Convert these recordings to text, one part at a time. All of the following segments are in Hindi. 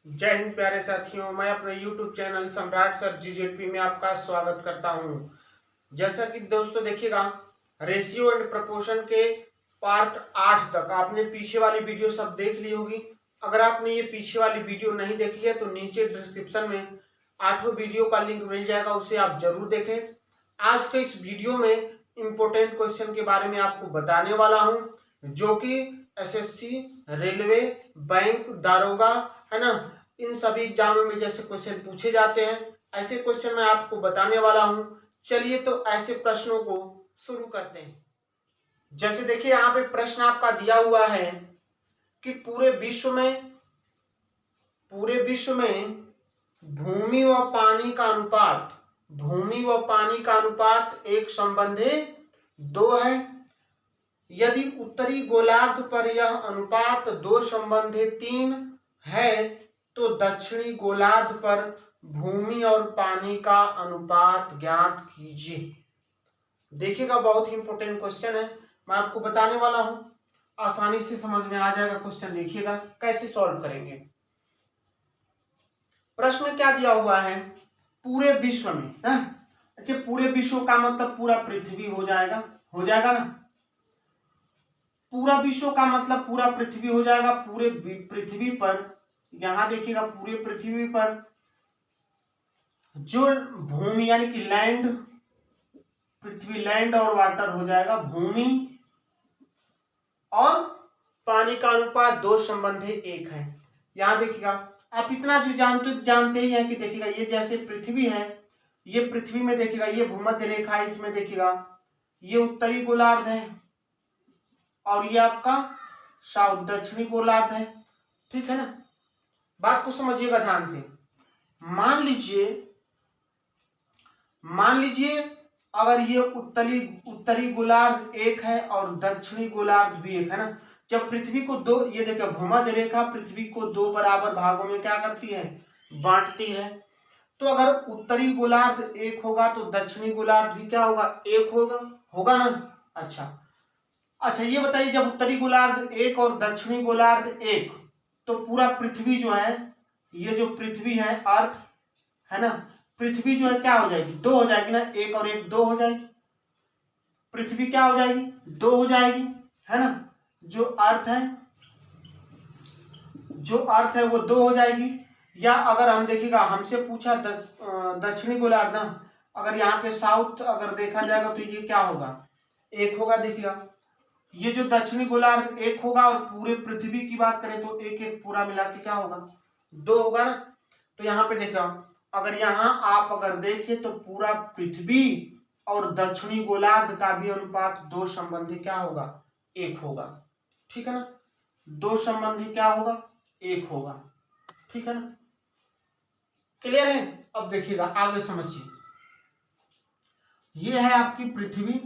जय हिंद प्यारे साथियों, मैं अपने YouTube चैनल सम्राट सर GZP में आपका स्वागत करता हूं। जैसा कि दोस्तों देखिएगा, रेशियो एंड प्रपोर्शन के पार्ट 8 तक आपने पीछे वाली वीडियो सब देख ली होगी। अगर आपने ये पीछे वाली वीडियो नहीं देखी है तो नीचे डिस्क्रिप्शन में 8 वीडियो का लिंक मिल जाएगा, उसे आप जरूर देखें। आज के इस वीडियो में इंपोर्टेंट क्वेश्चन के बारे में आपको बताने वाला हूं, जो कि SSC, रेलवे, बैंक, दारोगा, है ना, इन सभी एग्जामों में जैसे क्वेश्चन पूछे जाते हैं, ऐसे क्वेश्चन मैं आपको बताने वाला हूं। चलिए तो ऐसे प्रश्नों को शुरू करते हैं। जैसे देखिए, यहाँ पे प्रश्न आपका दिया हुआ है कि पूरे विश्व में भूमि व पानी का अनुपात 1:2 है। यदि उत्तरी गोलार्ध पर यह अनुपात 2:3 है तो दक्षिणी गोलार्ध पर भूमि और पानी का अनुपात ज्ञात कीजिए। देखिएगा, बहुत ही इंपॉर्टेंट क्वेश्चन है, मैं आपको बताने वाला हूं, आसानी से समझ में आ जाएगा क्वेश्चन। देखिएगा कैसे सॉल्व करेंगे। प्रश्न में क्या दिया हुआ है, पूरे विश्व में है? अच्छा, पूरे विश्व का मतलब पूरा पृथ्वी हो जाएगा ना। पूरा विश्व का मतलब पूरा पृथ्वी हो जाएगा। पूरे पृथ्वी पर, यहां देखिएगा, पूरे पृथ्वी पर जो भूमि यानी कि लैंड, पृथ्वी लैंड और वाटर हो जाएगा। भूमि और पानी का अनुपात 2:1 है। यहां देखिएगा, आप इतना जो जानते ही हैं कि देखिएगा, ये जैसे पृथ्वी है, ये पृथ्वी में देखिएगा ये भूमध्य रेखा है, इसमें देखिएगा ये उत्तरी गोलार्ध है और ये आपका साउथ दक्षिणी गोलार्ध है। ठीक है ना, बात को समझिएगा ध्यान से। मान लीजिए अगर ये उत्तरी गोलार्ध एक है और दक्षिणी गोलार्ध भी एक है ना। जब पृथ्वी को दो, ये देखिए भूमध्य रेखा पृथ्वी को 2 बराबर भागों में क्या करती है, बांटती है। तो अगर उत्तरी गोलार्ध एक होगा तो दक्षिणी गोलार्ध भी क्या होगा, एक होगा ना। अच्छा, ये बताइए, जब उत्तरी गोलार्ध एक और दक्षिणी गोलार्ध एक, तो पूरा पृथ्वी जो है, ये जो पृथ्वी है, अर्थ है ना, पृथ्वी जो है क्या हो जाएगी, 2 हो जाएगी ना। 1 और 1 2 हो जाएगी। पृथ्वी क्या हो जाएगी, 2 हो जाएगी, है ना। जो अर्थ है वो 2 हो जाएगी। या अगर हम देखिएगा, हमसे पूछा दक्षिणी गोलार्ध ना, अगर यहाँ पे साउथ अगर देखा जाएगा तो ये क्या होगा, 1 होगा। देखिएगा, ये जो दक्षिणी गोलार्ध 1 होगा और पूरे पृथ्वी की बात करें तो 1 पूरा मिला के क्या होगा, 2 होगा ना। तो यहाँ पे देखा, अगर यहाँ आप अगर देखें तो पूरा पृथ्वी और दक्षिणी गोलार्ध का भी अनुपात 2 क्या होगा, 1 होगा। ठीक है ना, 2 क्या होगा, 1 होगा। ठीक है ना, क्लियर है। अब देखिएगा आगे समझिए, ये है आपकी पृथ्वी,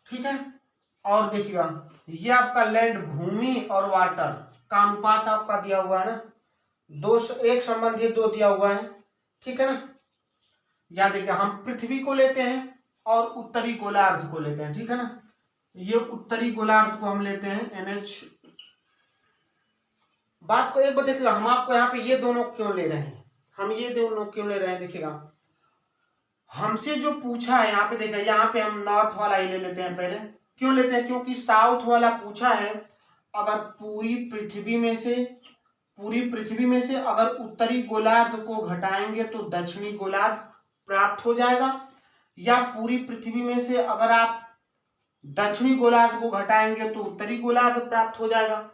ठीक है। और देखिएगा, ये आपका लैंड, भूमि और वाटर का अनुपात आपका दिया हुआ है ना, 1:2 दिया हुआ है। ठीक है ना, या देखिए हम पृथ्वी को लेते हैं और उत्तरी गोलार्ध को लेते हैं। ठीक है ना, ये उत्तरी गोलार्ध को हम लेते हैं NH। बात को एक बार देखिएगा, हम आपको यहाँ पे ये दोनों क्यों ले रहे हैं, देखिएगा, हमसे जो पूछा है यहाँ पे, देखिए यहाँ पे हम नॉर्थ वाला ही ले लेते हैं पहले। क्यों लेते हैं, क्योंकि साउथ वाला पूछा है। अगर पूरी पृथ्वी में से अगर उत्तरी गोलार्ध को घटाएंगे तो दक्षिणी गोलार्ध प्राप्त हो जाएगा, या पूरी पृथ्वी में से अगर आप दक्षिणी गोलार्ध को घटाएंगे तो उत्तरी गोलार्ध प्राप्त हो जाएगा।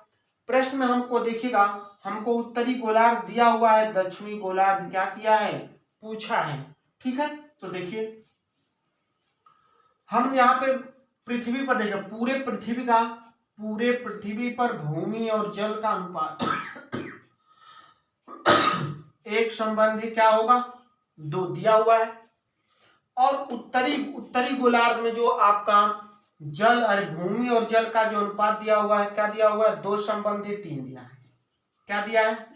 प्रश्न में हमको देखिएगा, हमको उत्तरी गोलार्ध दिया हुआ है, दक्षिणी गोलार्ध क्या किया है, पूछा है। ठीक है, तो देखिए हम यहाँ पे पृथ्वी पर देखें, पूरे पृथ्वी पर भूमि और जल का अनुपात 1:2 क्या होगा, 2 दिया हुआ है। और उत्तरी गोलार्ध में जो आपका जल, अरे भूमि और जल का जो अनुपात दिया हुआ है, क्या दिया हुआ है, 2:3 दिया है। क्या दिया है,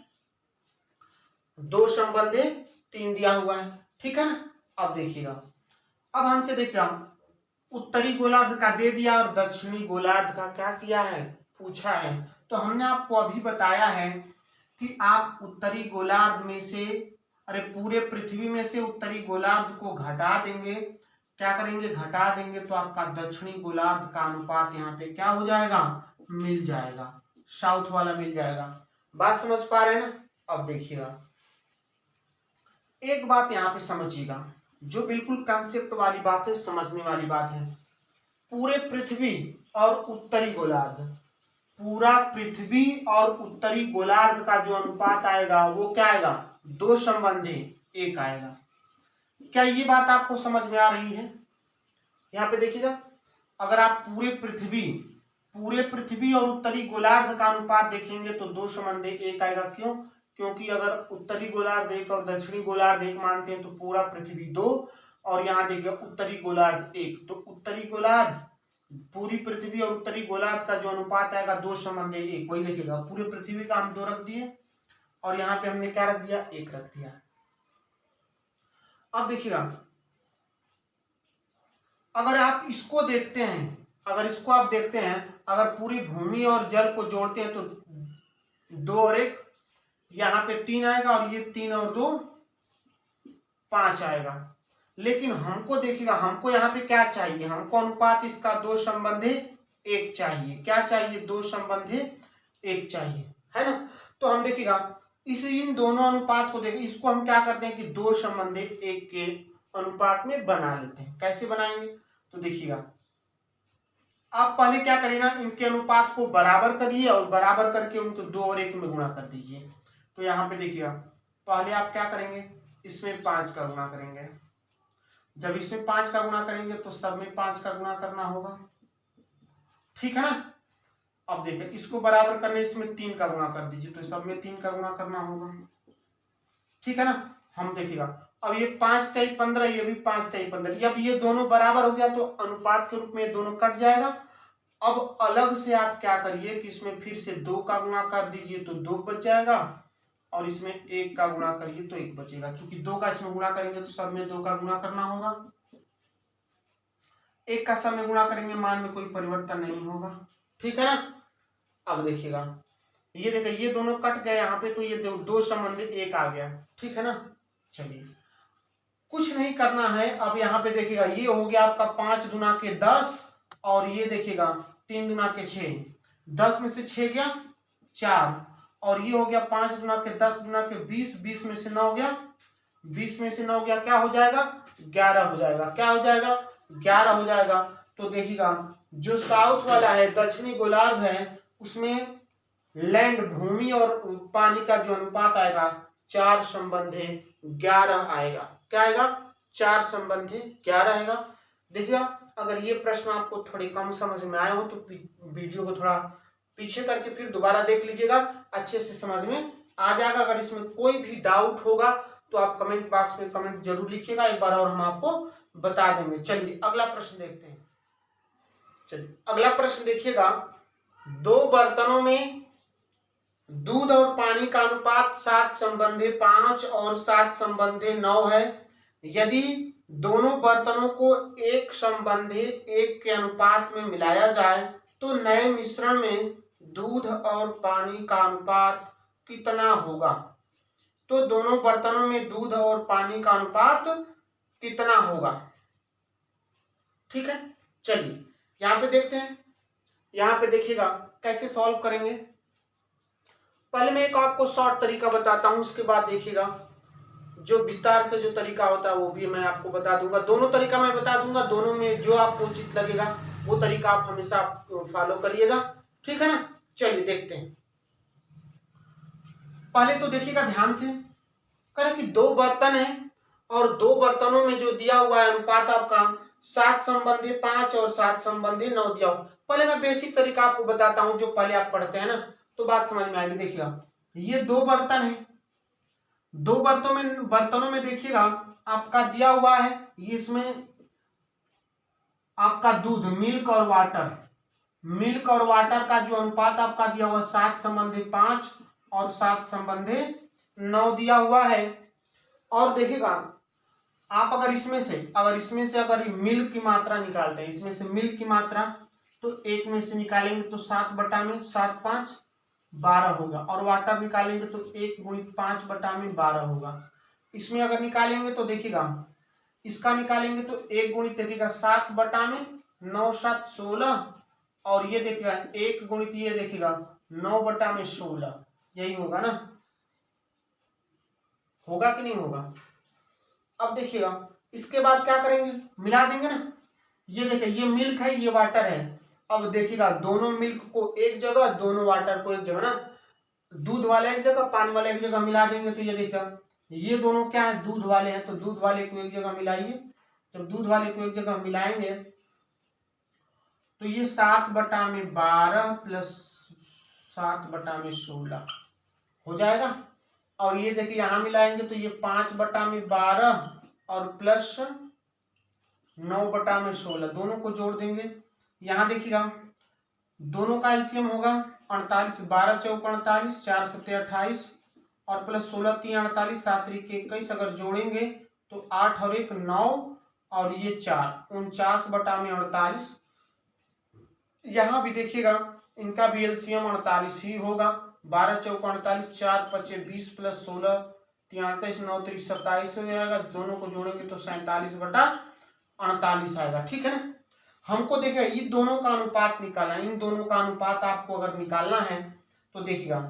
2:3 दिया हुआ है। ठीक है ना। अब देखिएगा, अब हमसे देखिए, उत्तरी गोलार्ध का दे दिया और दक्षिणी गोलार्ध का क्या किया है, पूछा है। तो हमने आपको अभी बताया है कि आप उत्तरी गोलार्ध में से, अरे पूरे पृथ्वी में से उत्तरी गोलार्ध को घटा देंगे, क्या करेंगे, घटा देंगे, तो आपका दक्षिणी गोलार्ध का अनुपात यहाँ पे क्या हो जाएगा, मिल जाएगा, साउथ वाला मिल जाएगा। बात समझ पा रहे हैं ना। अब देखिएगा एक बात यहाँ पे समझिएगा, जो बिल्कुल कंसेप्ट वाली बात है, समझने वाली बात है। पूरे पृथ्वी और उत्तरी गोलार्ध, पूरा पृथ्वी और उत्तरी गोलार्ध का जो अनुपात आएगा वो क्या आएगा, 2:1 आएगा। क्या ये बात आपको समझ में आ रही है। यहाँ पे देखिएगा, अगर आप पूरे पृथ्वी और उत्तरी गोलार्ध का अनुपात देखेंगे तो 2:1 आएगा। क्यों, क्योंकि अगर उत्तरी गोलार्ध 1 और दक्षिणी गोलार्ध 1 मानते हैं तो पूरा पृथ्वी 2, और यहाँ देखिए उत्तरी गोलार्ध 1, तो उत्तरी गोलार्ध, पूरी पृथ्वी और उत्तरी गोलार्ध का जो अनुपात आएगा 2:1, वही लिखेगा। पूरे पृथ्वी का हम 2 रख दिए और यहाँ पे हमने क्या रख दिया, 1 रख दिया। अब देखिएगा, अगर आप इसको देखते हैं, अगर पूरी भूमि और जल को जोड़ते हैं तो 2 और 1, यहाँ पे 3 आएगा, और ये 3 और 2 5 आएगा। लेकिन हमको देखिएगा, हमको यहाँ पे क्या चाहिए, हमको अनुपात इसका 2:1 चाहिए। क्या चाहिए, 2:1 चाहिए, है ना। तो हम देखिएगा इन दोनों अनुपात को देखें, इसको हम क्या करते हैं कि 2:1 के अनुपात में बना लेते हैं। कैसे बनाएंगे, तो देखिएगा आप पहले क्या करिए ना, इनके अनुपात को बराबर करिए और बराबर करके उनको 2 और 1 में गुणा कर दीजिए। तो यहाँ पे देखिएगा, पहले आप क्या करेंगे, इसमें 5 का गुणा करेंगे। जब इसमें 5 का गुणा करेंगे तो सब में 5 का गुणा करना होगा, ठीक है ना। अब देखिए इसको बराबर करने, इसमें 3 का गुणा कर दीजिए, तो सब में 3 का गुणा करना होगा, ठीक है ना। हम देखिएगा अब ये 5 3 15, ये भी 5 3 15, अब ये दोनों बराबर हो गया तो अनुपात के रूप में ये दोनों कट जाएगा। अब अलग से आप क्या करिए कि इसमें फिर से 2 का गुणा कर दीजिए तो 2 बच जाएगा, और इसमें 1 का गुणा करिए तो 1 बचेगा। चूंकि 2 का इसमें गुणा करेंगे तो सब में 2 का गुणा करना होगा, 1 का सब में गुणा करेंगे मान में कोई परिवर्तन नहीं होगा, ठीक है ना। अब देखिएगा, ये देखिए ये दोनों कट गए यहाँ पे, तो ये 2:1 आ गया, ठीक है ना। चलिए कुछ नहीं करना है। अब यहाँ पे देखिएगा, ये हो गया आपका 5 दूना के 10, और ये देखिएगा 3 दूना के 6, 10 में से 6 गया 4, और ये हो गया 5 दूना के 10 दूना के 20, 20 में से 9 गया, 20 में से 9 गया, क्या हो जाएगा, 11 हो जाएगा। क्या हो जाएगा, 11 हो जाएगा। तो देखिएगा जो साउथ वाला है, दक्षिणी गोलार्ध है, उसमें लैंड, भूमि और पानी का जो अनुपात आएगा 4:11 आएगा। क्या आएगा, 4:11 आएगा। देखिएगा अगर ये प्रश्न आपको थोड़ी कम समझ में आए हो तो वीडियो को थोड़ा पीछे करके फिर दोबारा देख लीजिएगा, अच्छे से समझ में आ जाएगा। अगर इसमें कोई भी डाउट होगा तो आप कमेंट बॉक्स में कमेंट जरूर लिखिएगा, एक बार और हम आपको बता देंगे। चलिए अगला प्रश्न देखते हैं। चलिए अगला प्रश्न देखिएगा, 2 बर्तनों में दूध और पानी का अनुपात 7:5 और 7:9 है। यदि दोनों बर्तनों को 1:1 के अनुपात में मिलाया जाए तो नए मिश्रण में दूध और पानी का अनुपात कितना होगा। तो दोनों बर्तनों में दूध और पानी का अनुपात कितना होगा, ठीक है। चलिए यहाँ पे देखते हैं, यहाँ पे देखिएगा कैसे सॉल्व करेंगे। पहले मैं एक आपको शॉर्ट तरीका बताता हूं, उसके बाद देखिएगा जो विस्तार से जो तरीका होता है वो भी मैं आपको बता दूंगा। दोनों तरीका मैं बता दूंगा, दोनों में जो आपको उचित लगेगा वो तरीका आप हमेशा फॉलो करिएगा, ठीक है ना। चलिए देखते हैं। पहले तो देखिएगा ध्यान से, करें कि 2 बर्तन है और 2 बर्तनों में जो दिया हुआ है अनुपात आपका 7:5 और 7:9 दिया हुआ। पहले मैं बेसिक तरीका आपको बताता हूं, जो पहले आप पढ़ते हैं ना तो बात समझ में आएगी। देखिएगा ये 2 बर्तन है, 2 बर्तनों में देखिएगा आपका दिया हुआ है, ये इसमें आपका दूध, मिल्क और वाटर का जो अनुपात आपका दिया हुआ 7:5 और 7:9 दिया हुआ है। और देखिएगा आप अगर इसमें से मिल्क की मात्रा निकालते हैं, इसमें से मिल्क की मात्रा, तो 1 में से निकालेंगे तो 7 बटा में 7 5 12 होगा, और वाटर निकालेंगे तो 1 गुणित 5 बटा में 12 होगा। इसमें अगर निकालेंगे तो देखिएगा, इसका निकालेंगे तो 1 गुणित देखिएगा 7 बटा में 9 7 16, और ये देखिएगा 1 गुणित ये देखिएगा 9 बटा में 16, यही होगा ना, होगा कि नहीं होगा। अब देखिएगा इसके बाद क्या करेंगे, मिला देंगे ना, ये देखिए ये मिल्क है ये वाटर है। अब देखिएगा दोनों मिल्क को एक जगह, दोनों वाटर को एक जगह ना, दूध वाले एक जगह पानी वाले एक जगह मिला देंगे। तो ये देखिएगा ये दोनों क्या है, दूध वाले हैं, तो दूध वाले को एक जगह मिलाइए। जब दूध वाले को एक जगह मिलाएंगे तो ये 7 बटा में 12 प्लस 7 बटा में 16 हो जाएगा। और ये देखिए यहां मिलाएंगे तो ये 5 बटा में 12 और प्लस 9 बटा में 16, दोनों को जोड़ देंगे। यहां देखिएगा दोनों का एलसीएम होगा 48, 12 चौक 48, 4 7 28 और प्लस 16 3 48, 7 3 21, अगर जोड़ेंगे तो 8 और 1 9 और ये 4 49 बटा में 48। यहाँ भी देखिएगा इनका भी एलसीएम 48 ही होगा, 12 चौक 48, 4 5 20 प्लस 16 38 9 3 27 हो जाएगा, दोनों को जोड़ेंगे तो 47 बटा 48 आएगा। ठीक है ना। हमको देखिएगा ये दोनों का अनुपात निकालना है, इन दोनों का अनुपात आपको अगर निकालना है तो देखिएगा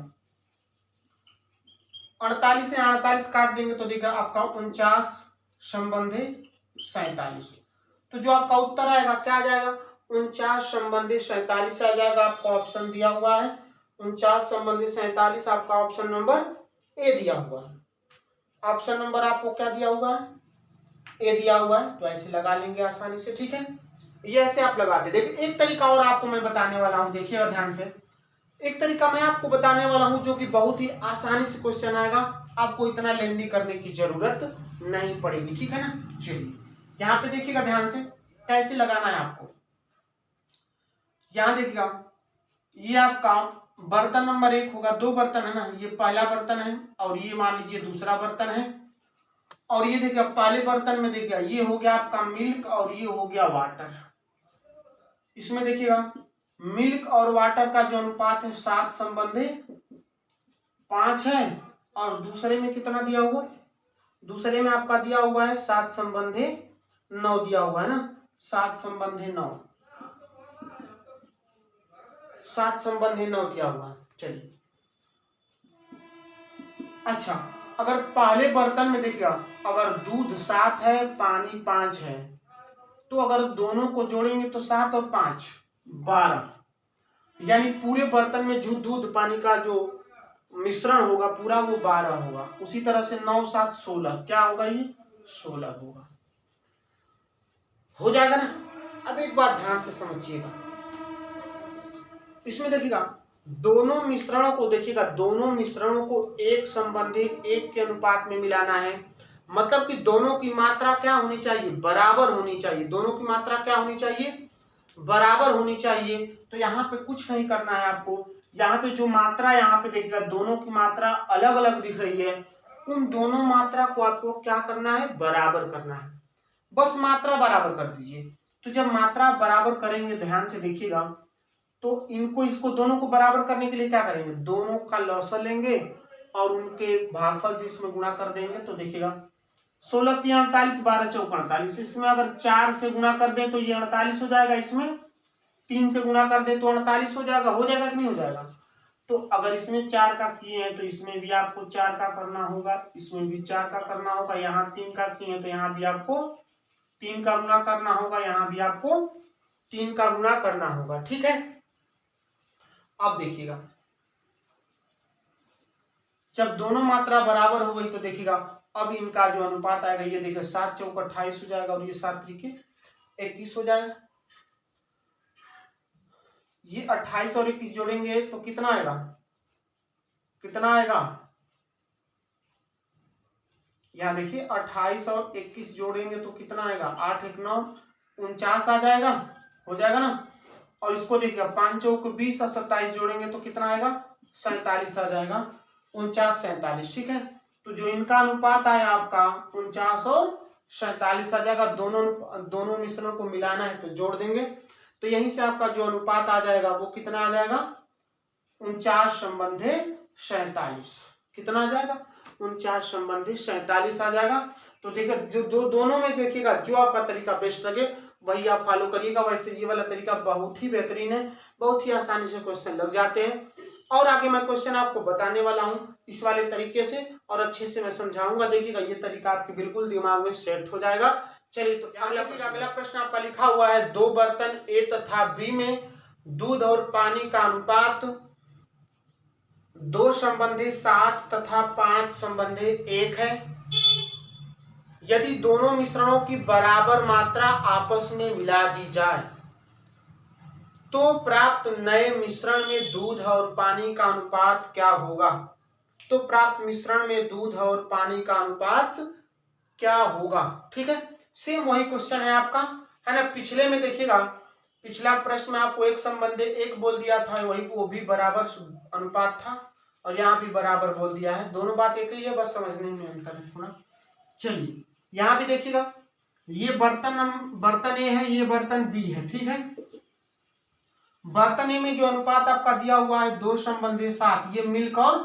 48 से 48 काट देंगे तो देखिएगा आपका 49 संबंधी 47, तो जो आपका उत्तर आएगा क्या आ जाएगा, 49 संबंधी 47 आ जाएगा। आपका ऑप्शन दिया हुआ है 49 संबंधी 47, आपका ऑप्शन नंबर ए दिया हुआ है। ऑप्शन नंबर आपको क्या दिया हुआ है, ए दिया हुआ है, तो ऐसे लगा लेंगे आसानी से। ठीक है, ये ऐसे आप लगाते। देखिए एक तरीका और आपको मैं बताने वाला हूं, देखिएगा ध्यान से। एक तरीका मैं आपको बताने वाला हूं जो कि बहुत ही आसानी से क्वेश्चन आएगा, आपको इतना लेंदी करने की जरूरत नहीं पड़ेगी। ठीक है ना। चलिए यहाँ पे देखिएगा ध्यान से कैसे लगाना है आपको। यहाँ देखिएगा ये आपका बर्तन नंबर 1 होगा, 2 बर्तन है ना, ये पहला बर्तन है और ये मान लीजिए दूसरा बर्तन है। और ये देखिए पहले बर्तन में देखिएगा ये हो गया आपका मिल्क और ये हो गया वाटर। इसमें देखिएगा मिल्क और वाटर का जो अनुपात है 7 संबंधी 5 है, और दूसरे में कितना दिया हुआ, दूसरे में आपका दिया हुआ है 7 संबंधी 9 दिया हुआ है ना, 7 संबंधी 9, 7 संबंधी 9 दिया हुआ है। चलिए अच्छा, अगर पहले बर्तन में देखिएगा अगर दूध 7 है पानी 5 है, तो अगर दोनों को जोड़ेंगे तो 7 और 5 12, यानी पूरे बर्तन में जो दूध पानी का जो मिश्रण होगा पूरा वो 12 होगा। उसी तरह से 9 7 16, क्या होगा ये 16 होगा, हो जाएगा ना। अब एक बात ध्यान से समझिएगा, इसमें देखिएगा दोनों मिश्रणों को, देखिएगा दोनों मिश्रणों को एक संबंधी 1 के अनुपात में मिलाना है। मतलब कि दोनों की मात्रा क्या होनी चाहिए, बराबर होनी चाहिए। दोनों की मात्रा क्या होनी चाहिए, बराबर होनी चाहिए। तो यहाँ पे कुछ नहीं करना है आपको, यहाँ पे जो मात्रा यहाँ पे देखिएगा दोनों की मात्रा अलग अलग दिख रही है, उन दोनों मात्रा को आपको क्या करना है, बराबर करना है। बस मात्रा बराबर कर दीजिए। तो जब मात्रा बराबर करेंगे ध्यान से देखिएगा, तो इनको इसको दोनों को बराबर करने के लिए क्या करेंगे, दोनों का लॉसर लेंगे और उनके भागफल से इसमें गुणा कर देंगे। तो देखिएगा 16 3 48, 12 चौक 48, इसमें अगर 4 से गुणा कर दें तो ये 48 हो जाएगा, इसमें 3 से गुणा कर दें तो 48 हो जाएगा। हो जाएगा कि नहीं हो जाएगा। तो अगर इसमें 4 का किए हैं तो इसमें भी आपको 4 का करना होगा, इसमें भी 4 का करना होगा, यहाँ 3 का किए हैं तो यहाँ भी आपको 3 का गुणा करना होगा, यहाँ भी आपको 3 का गुणा करना होगा। ठीक है। अब देखिएगा जब दोनों मात्रा बराबर हो गई तो देखिएगा अब इनका जो अनुपात आएगा, ये देखिए 7 चौक 28 हो जाएगा और ये 7 त्रिके 21 हो जाएगा। ये 28 और 21 जोड़ेंगे तो कितना आएगा, कितना आएगा, यहाँ देखिए 28 और 21 जोड़ेंगे तो कितना आएगा, 8 1 9 49 आ जाएगा, हो जाएगा ना। और इसको देखिएगा 5 चौक 20 और 27 जोड़ेंगे तो कितना आएगा, 47 आ जाएगा, 49 47। ठीक है। तो जो इनका अनुपात आया आपका 49 और 47 आ जाएगा। दोनों मिश्रणों को मिलाना है तो जोड़ देंगे। तो यहीं से आपका जो अनुपात आ जाएगा वो कितना आ जाएगा, 49:47। कितना आ जाएगा, 49:47 आ जाएगा। तो देखिए जो दोनों में देखिएगा जो आपका तरीका बेस्ट लगे वही आप फॉलो करिएगा। वैसे ये वाला तरीका बहुत ही बेहतरीन है, बहुत ही आसानी से क्वेश्चन लग जाते हैं। और आगे मैं क्वेश्चन आपको बताने वाला हूं इस वाले तरीके से, और अच्छे से मैं समझाऊंगा। देखिएगा ये तरीका आपके बिल्कुल दिमाग में सेट हो जाएगा। चलिए तो अगला प्रश्न आपका लिखा हुआ है, 2 बर्तन ए तथा बी में दूध और पानी का अनुपात 2:7 तथा 5:1 है। यदि दोनों मिश्रणों की बराबर मात्रा आपस में मिला दी जाए तो प्राप्त नए मिश्रण में दूध और पानी का अनुपात क्या होगा। तो प्राप्त मिश्रण में दूध और पानी का अनुपात क्या होगा। ठीक है, सेम वही क्वेश्चन है आपका, है ना। पिछले में देखिएगा, पिछला प्रश्न में आपको 1:1 बोल दिया था, वही वो भी बराबर अनुपात था, और यहाँ भी बराबर बोल दिया है। दोनों बात एक ही है, बस समझने में अंतर है थोड़ा। चलिए यहाँ भी देखिएगा, ये बर्तन ए है, ये बर्तन बी है। ठीक है, बर्तन ए में जो अनुपात आपका दिया हुआ है 2:7, ये मिल्क और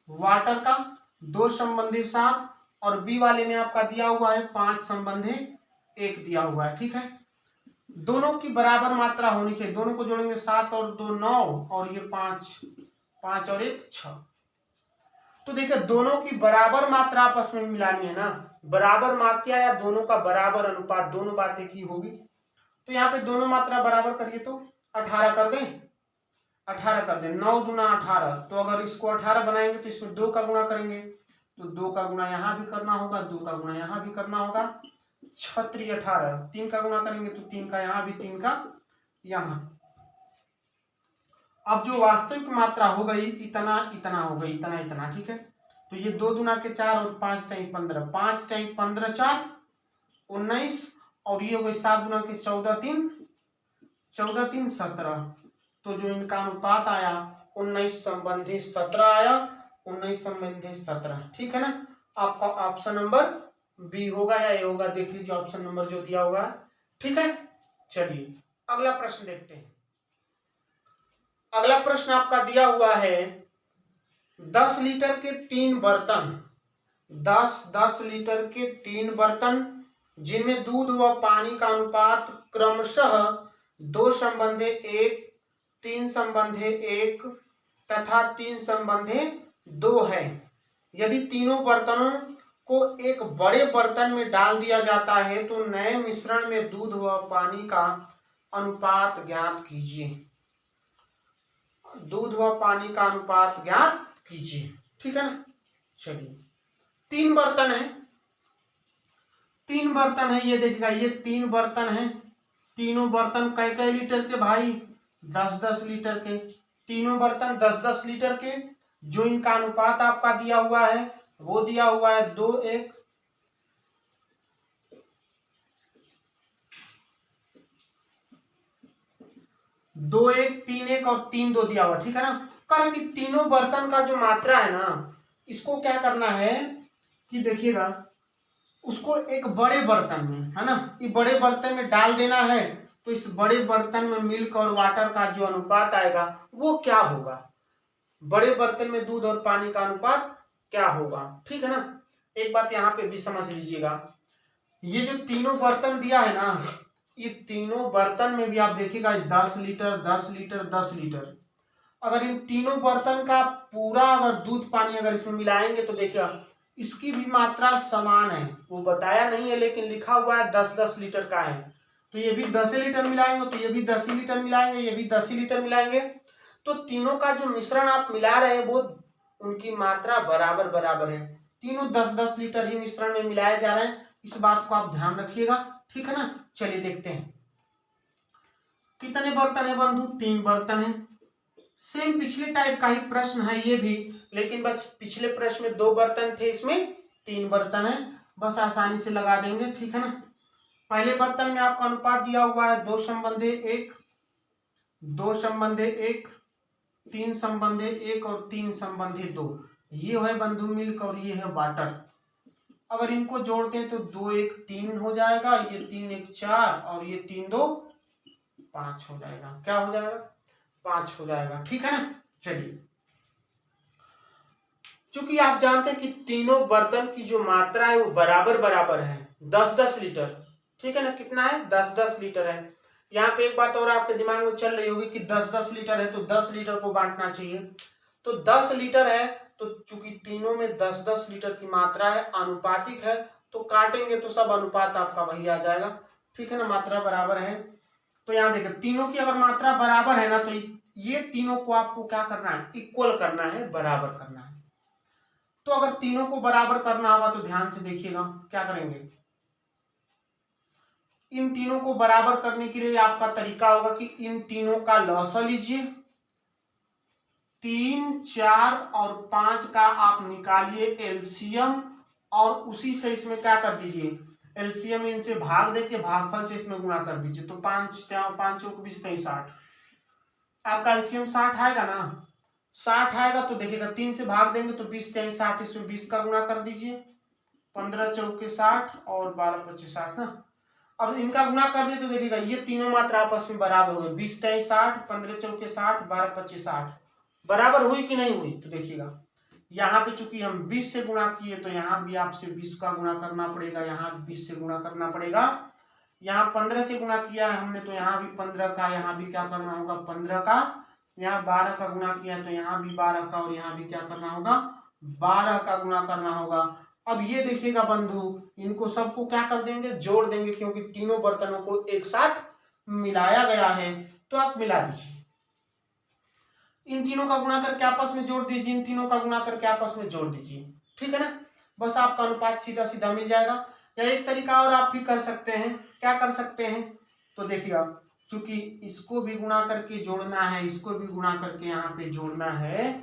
वाटर का 2:7, और बी वाले में आपका दिया हुआ है 5:1 दिया हुआ है। ठीक है, दोनों की बराबर मात्रा होनी चाहिए। दोनों को जोड़ेंगे 7 और 2 9, और ये 5 और 1 6। तो देखिए दोनों की बराबर मात्रा आपस में मिलानी है ना, बराबर मात्रा या दोनों का बराबर अनुपात, दोनों बातें की होगी। तो यहाँ पे दोनों मात्रा बराबर करिए तो 18 कर दें, 18 कर दें, 9 दूना 18। तो अगर इसको 18 बनाएंगे तो इसमें 2 का गुणा करेंगे, तो 2 का गुणा यहाँ भी करना होगा, 2 का गुणा यहाँ भी करना होगा, 6×3 18। 3 का गुणा करेंगे तो 3 का यहाँ भी, 3 का यहाँ। अब जो वास्तविक मात्रा हो गई इतना इतना हो गई, इतना इतना। ठीक है, तो ये 2 दूना के 4 और 5 टाइम 15, 5 टाइम 15 4 19, और ये हो गई 7 दूना के 14 3 17। तो जो इनका अनुपात आया 19:17 आया, 19:17। ठीक है ना, आपका ऑप्शन नंबर बी होगा या ए होगा, देख लीजिए ऑप्शन नंबर जो दिया हुआ है। ठीक है, चलिए अगला प्रश्न देखते हैं। अगला प्रश्न आपका दिया हुआ है, 10 लीटर के 3 बर्तन, 10 लीटर के 3 बर्तन जिनमें दूध व पानी का अनुपात क्रमशः 2:1, 3:1 तथा 3:2 है। यदि तीनों बर्तनों को एक बड़े बर्तन में डाल दिया जाता है तो नए मिश्रण में दूध व पानी का अनुपात ज्ञात कीजिए। दूध व पानी का अनुपात ज्ञात कीजिए। ठीक है ना, चलिए 3 बर्तन है, 3 बर्तन है, ये देखिएगा ये 3 बर्तन है। तीनों बर्तन कै लीटर के भाई, 10-10 लीटर के। तीनों बर्तन 10-10 लीटर के। जो इनका अनुपात आपका दिया हुआ है वो दिया हुआ है 2:1, 2:1, 3:1 और 3:2 दिया हुआ। ठीक है ना, कारण कि तीनों बर्तन का जो मात्रा है ना, इसको क्या करना है कि देखिएगा उसको एक बड़े बर्तन में, है ना, ये बड़े बर्तन में डाल देना है। तो इस बड़े बर्तन में मिल्क और वाटर का जो अनुपात आएगा वो क्या होगा, बड़े बर्तन में दूध और पानी का अनुपात क्या होगा। ठीक है ना, एक बात यहाँ पे भी समझ लीजिएगा, ये जो तीनों बर्तन दिया है ना, ये तीनों बर्तन में भी आप देखिएगा 10 लीटर 10 लीटर 10 लीटर। अगर इन तीनों बर्तन का पूरा अगर दूध पानी अगर इसमें मिलाएंगे तो देखिएगा इसकी भी मात्रा समान है। वो बताया नहीं है लेकिन लिखा हुआ है 10-10 लीटर का है। तो ये भी 10 लीटर मिलाएंगे, तो ये भी 10 लीटर मिलाएंगे, ये भी 10 लीटर मिलाएंगे। तो तीनों का जो मिश्रण आप मिला रहे हैं वो उनकी मात्रा बराबर बराबर है। तीनों 10-10 लीटर ही मिश्रण में मिलाए जा रहे हैं, इस बात को आप ध्यान रखिएगा। ठीक है ना, चलिए देखते हैं कितने बर्तन है बंधु, 3 बर्तन है। सेम पिछले टाइप का ही प्रश्न है ये भी, लेकिन बस पिछले प्रश्न में 2 बर्तन थे, इसमें 3 बर्तन है, बस आसानी से लगा देंगे। ठीक है ना, पहले बर्तन में आपका अनुपात दिया हुआ है 2:1, 2:1, 3:1 और 3:2। ये है बंधु मिल्क और ये है वाटर। अगर इनको जोड़ते हैं तो 2:1 3 हो जाएगा, ये 3:1 4 और ये 3:2 5 हो जाएगा। क्या हो जाएगा? 5 हो जाएगा। ठीक है ना। चलिए, चूंकि आप जानते हैं कि तीनों बर्तन की जो मात्रा है वो बराबर बराबर है, 10-10 लीटर। ठीक है ना। कितना है? 10-10 लीटर है। यहाँ पे एक बात और आपके दिमाग में चल रही होगी कि 10-10 लीटर है तो 10 लीटर को बांटना चाहिए। तो 10 लीटर है तो चूंकि तीनों में 10-10 लीटर की मात्रा है, अनुपातिक है, तो काटेंगे तो सब अनुपात आपका वही आ जाएगा। ठीक है ना। मात्रा बराबर है तो यहाँ देखिए तीनों की अगर मात्रा बराबर है ना तो ये तीनों को आपको क्या करना है? इक्वल करना है, बराबर करना है। तो अगर तीनों को बराबर करना होगा तो ध्यान से देखिएगा क्या करेंगे। इन तीनों को बराबर करने के लिए आपका तरीका होगा कि इन तीनों का लॉसा लीजिए, 3, 4 और 5 का आप निकालिए एलसीएम, और उसी से इसमें क्या कर दीजिए? एलसीएम इनसे भाग देके भागफल से इसमें गुणा कर दीजिए। तो 5 5 चौक 20 23 60, आपका एलसीएम 60 आएगा ना। 60 आएगा तो देखिएगा 3 से भाग देंगे तो 20 23 60, इसमें 20 का गुणा कर दीजिए। 15 चौके 60 और 12 25 60 ना। अब इनका गुणा कर दे तो देखिएगा ये तीनों मात्रा आपस में बराबर हो गई। 20 23 60, 15 चौके 60, 12 25 60, बराबर हुई कि नहीं हुई? तो देखिएगा यहाँ पे चूंकि हम 20 से गुणा किए तो यहाँ भी आपसे 20 का गुणा करना पड़ेगा, यहाँ भी 20 से गुणा करना पड़ेगा। यहाँ 15 से गुणा किया है हमने तो यहाँ भी 15 का, यहाँ भी क्या करना होगा? 15 का। यहाँ 12 का गुणा किया तो यहाँ भी 12 का, और यहाँ भी क्या करना होगा? 12 का गुणा करना होगा। अब ये देखिएगा बंधु, इनको सबको क्या कर देंगे? जोड़ देंगे, क्योंकि तीनों बर्तनों को एक साथ मिलाया गया है। तो आप मिला दीजिए, इन तीनों का गुणा करके आपस में जोड़ दीजिए, इन तीनों का गुणा करके आपस में जोड़ दीजिए। ठीक है ना। बस आपका अनुपात सीधा सीधा मिल जाएगा। या एक तरीका और आप भी कर सकते हैं। क्या कर सकते हैं? तो देखिएगा चूंकि इसको भी गुणा करके जोड़ना है, इसको भी गुणा करके यहाँ पे जोड़ना है,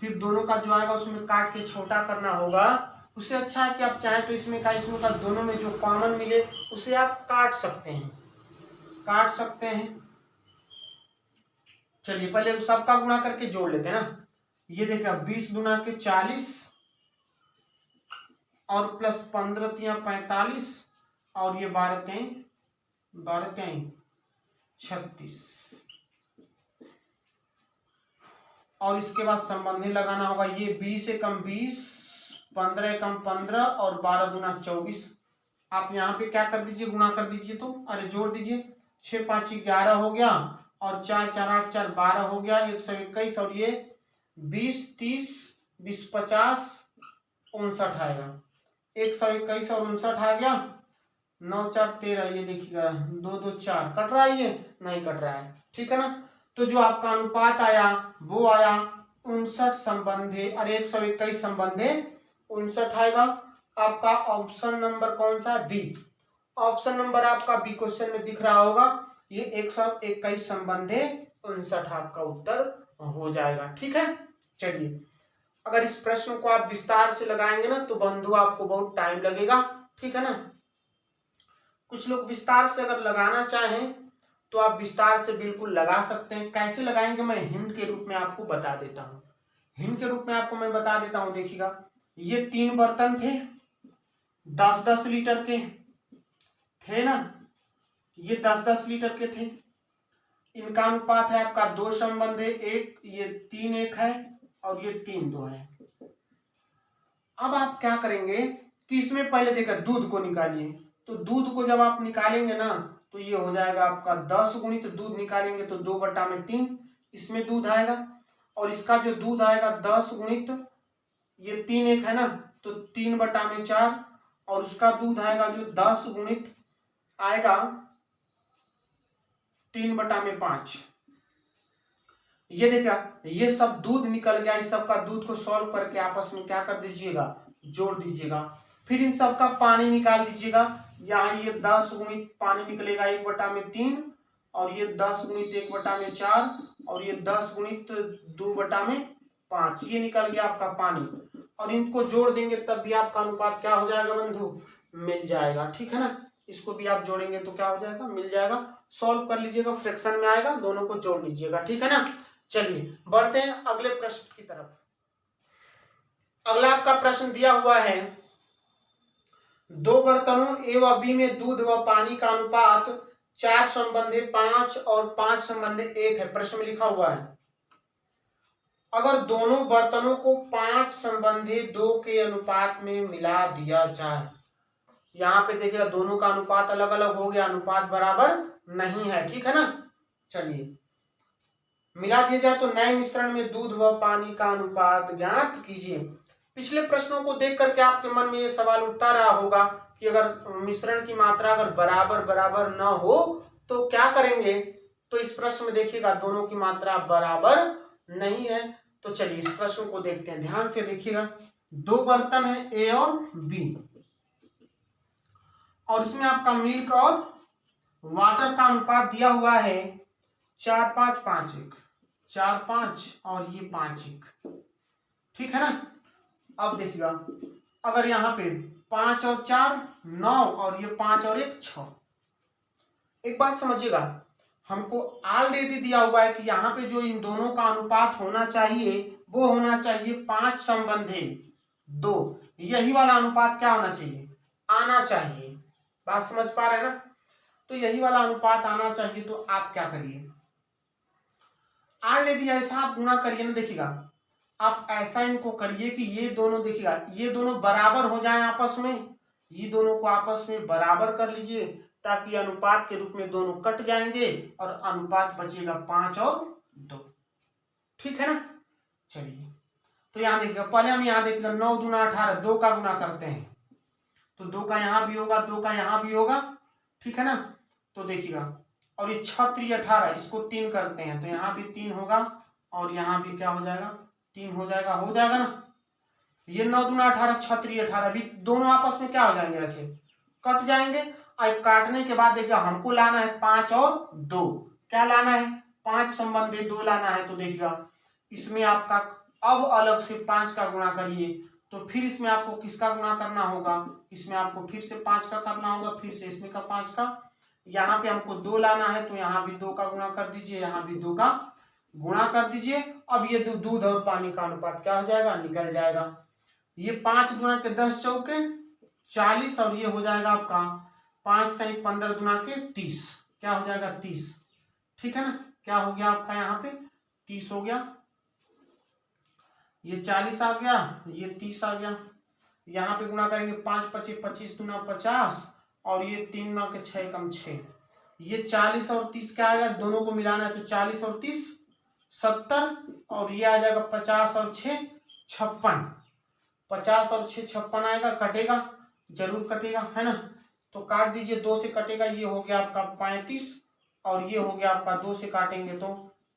फिर दोनों का जो आएगा उसमें काट के छोटा करना होगा। उससे अच्छा है कि आप चाहें तो इसमें का दोनों में जो कॉमन मिले उसे आप काट सकते हैं, काट सकते हैं। चलिए पहले सबका गुणा करके जोड़ लेते हैं ना। ये देखिए 20 गुना के 40 और प्लस 15 तिया 45 और ये 12 तिहाई 36, और इसके बाद संबंधी लगाना होगा। ये 20 एकम 20, 15 एकम 15 और 12 दूना 24। आप यहाँ पे क्या कर दीजिए? गुणा कर दीजिए, तो अरे जोड़ दीजिए। 6 5 11 हो गया, और 4 4 8 4 12 हो गया, 121, और ये 20 30 20 50 59 आएगा। 121 और 59 आ गया। 9 4 13, ये देखिएगा 2 2 4 कट रहा है, ये नहीं कट रहा है। ठीक है ना। तो जो आपका अनुपात आया वो आया 59 संबंधे, अरे 121 संबंधे 59 आएगा। आपका ऑप्शन नंबर कौन सा? बी। ऑप्शन नंबर आपका बी क्वेश्चन में दिख रहा होगा। ये 121 संबंधे 59 आपका उत्तर हो जाएगा। ठीक है। चलिए, अगर इस प्रश्न को आप विस्तार से लगाएंगे ना तो बंधु आपको बहुत टाइम लगेगा। ठीक है ना। कुछ लोग विस्तार से अगर लगाना चाहें तो आप विस्तार से बिल्कुल लगा सकते हैं। कैसे लगाएंगे मैं हिंट के रूप में आपको बता देता हूं। हिंट के रूप में आपको मैं बता देता हूं। देखिएगा ये 3 बर्तन थे, 10-10 लीटर के थे ना। ये 10-10 लीटर के थे। इनका अनुपात है आपका 2 संबंधे 1, ये 3 1 है और ये 3 2 है। अब आप क्या करेंगे कि इसमें पहले देखा दूध को निकालिए। तो दूध को जब आप निकालेंगे ना तो ये हो जाएगा आपका 10 गुणित दूध निकालेंगे तो 2/3 इसमें दूध आएगा, और इसका जो दूध आएगा 10 गुणित ये 3 1 है ना, तो 3/4, और उसका दूध आएगा जो 10 गुणित आएगा 3/5। ये देखिए ये सब दूध निकल गया। इस सबका दूध को सॉल्व करके आपस में क्या कर दीजिएगा? जोड़ दीजिएगा। फिर इन सबका पानी निकाल दीजिएगा। यहाँ ये 10 गुणित पानी निकलेगा 1/3, और ये 10 गुणित 1/4, और ये 10 गुणित 2/5, ये निकल गया आपका पानी। और इनको जोड़ देंगे तब भी आपका अनुपात क्या हो जाएगा बंधु? मिल जाएगा। ठीक है ना। इसको भी आप जोड़ेंगे तो क्या हो जाएगा? मिल जाएगा। सॉल्व कर लीजिएगा, फ्रैक्शन में आएगा, दोनों को जोड़ लीजिएगा। ठीक है ना। चलिए बढ़ते हैं अगले प्रश्न की तरफ। अगला आपका प्रश्न दिया हुआ है, 2 बर्तनों ए व बी में दूध व पानी का अनुपात 4 संबंधी 5 और 5 संबंधी 1 है, प्रश्न में लिखा हुआ है अगर दोनों बर्तनों को 5 संबंधी 2 के अनुपात में मिला दिया जाए। यहाँ पे देखिएगा दोनों का अनुपात अलग अलग हो गया, अनुपात बराबर नहीं है, ठीक है ना। चलिए मिला दिया जाए तो नए मिश्रण में दूध व पानी का अनुपात ज्ञात कीजिए। पिछले प्रश्नों को देख करके आपके मन में ये सवाल उठता रहा होगा कि अगर मिश्रण की मात्रा अगर बराबर बराबर न हो तो क्या करेंगे। तो इस प्रश्न में देखिएगा दोनों की मात्रा बराबर नहीं है। तो चलिए इस प्रश्न को देखते हैं, ध्यान से देखिएगा। 2 बर्तन है ए और बी और इसमें आपका मिल्क और वाटर का अनुपात दिया हुआ है 4-5-5-1, 4-5 और ये 5-1, ठीक है ना। अब देखिएगा अगर यहाँ पे 5 और 4 9 और ये 5 और 1 6। एक बात समझिएगा, हमको ऑलरेडी दिया हुआ है कि यहाँ पे जो इन दोनों का अनुपात होना चाहिए वो होना चाहिए 5 संबंधी 2। यही वाला अनुपात क्या होना चाहिए, आना चाहिए। बात समझ पा रहे हैं ना। तो यही वाला अनुपात आना चाहिए। तो आप क्या करिए, ऑलरेडी ऐसा आप गुणा करिए ना। देखिएगा आप ऐसा इनको करिए कि ये दोनों, देखिएगा ये दोनों बराबर हो जाएं आपस में, ये दोनों को आपस में बराबर कर लीजिए ताकि अनुपात के रूप में दोनों कट जाएंगे और अनुपात बचेगा 5 और 2, ठीक है ना। चलिए तो यहाँ देखिएगा, पहले हम यहाँ देखिएगा 9 दूना 18, 2 का गुना करते हैं तो 2 का यहाँ भी होगा, 2 का यहाँ भी होगा, ठीक है ना। तो देखिएगा और ये 6 3 18, इसको 3 करते हैं तो यहाँ भी 3 होगा और यहाँ भी क्या हो जाएगा, 3 हो जाएगा ना। ये 9 दूना 18, 6 3 18 भी दोनों आपस में क्या हो जाएंगे, ऐसे कट जाएंगे। और काटने के बाद देखिएगा हमको लाना है 5 और 2, क्या लाना है, 5 संबंधी 2 लाना है। तो देखिएगा इसमें आपका अब अलग से 5 का गुणा करिए तो फिर इसमें आपको किसका गुणा करना होगा, इसमें आपको फिर से 5 का करना होगा, फिर से इसमें का 5 का। यहाँ पे हमको 2 लाना है तो यहाँ भी 2 का गुणा कर दीजिए, यहाँ भी 2 का गुणा कर दीजिए। अब ये दूध और पानी का अनुपात क्या हो जाएगा, निकल जाएगा। ये 5 दूना के 10 चौके 40 और ये हो जाएगा आपका 5 टाइम 15 दूना के 30, क्या हो जाएगा 30, ठीक है ना। क्या हो गया आपका यहाँ पे 30 हो गया, ये 40 आ गया, ये 30 आ गया। यहाँ पे गुणा करेंगे 5 25 25 दूना 50 और ये 3 9 के 6 कम 6, ये 40 और 30 क्या आएगा, दोनों को मिलाना है तो 40 और 30 70 और ये आ जाएगा 50 और 6 56, 50 और 6 56 आएगा, कटेगा जरूर कटेगा, है ना। तो काट दीजिए, 2 से कटेगा, ये हो गया आपका 35 और ये हो गया आपका 2 से काटेंगे तो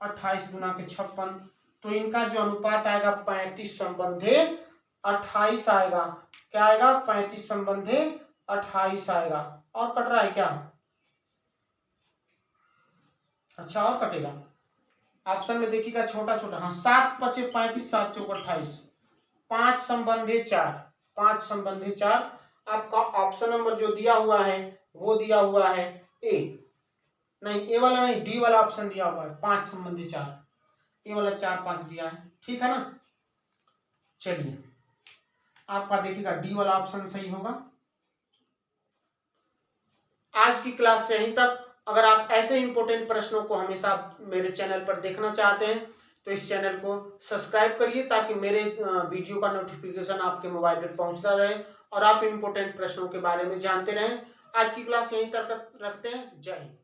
28 दूना के 56। तो इनका जो अनुपात आएगा 35 संबंधी 28 आएगा। क्या आएगा, 35 संबंधी 28 आएगा। और कट रहा है क्या, अच्छा और कटेगा। ऑप्शन में देखिएगा छोटा छोटा, हाँ 7 5 35 7 चौक 28, 5 संबंधी 4, 5 संबंधी 4। आपका ऑप्शन नंबर जो दिया हुआ है वो दिया हुआ है ए, नहीं ए वाला नहीं, डी वाला ऑप्शन दिया हुआ है 5 संबंधी 4, ए वाला 4 5 दिया है, ठीक है ना। चलिए आपका देखिएगा डी वाला ऑप्शन सही होगा। आज की क्लास यहीं तक। अगर आप ऐसे इंपॉर्टेंट प्रश्नों को हमेशा मेरे चैनल पर देखना चाहते हैं तो इस चैनल को सब्सक्राइब करिए ताकि मेरे वीडियो का नोटिफिकेशन आपके मोबाइल पर पहुंचता रहे और आप इंपॉर्टेंट प्रश्नों के बारे में जानते रहें। आज की क्लास यहीं तक रखते हैं। जय हिंद।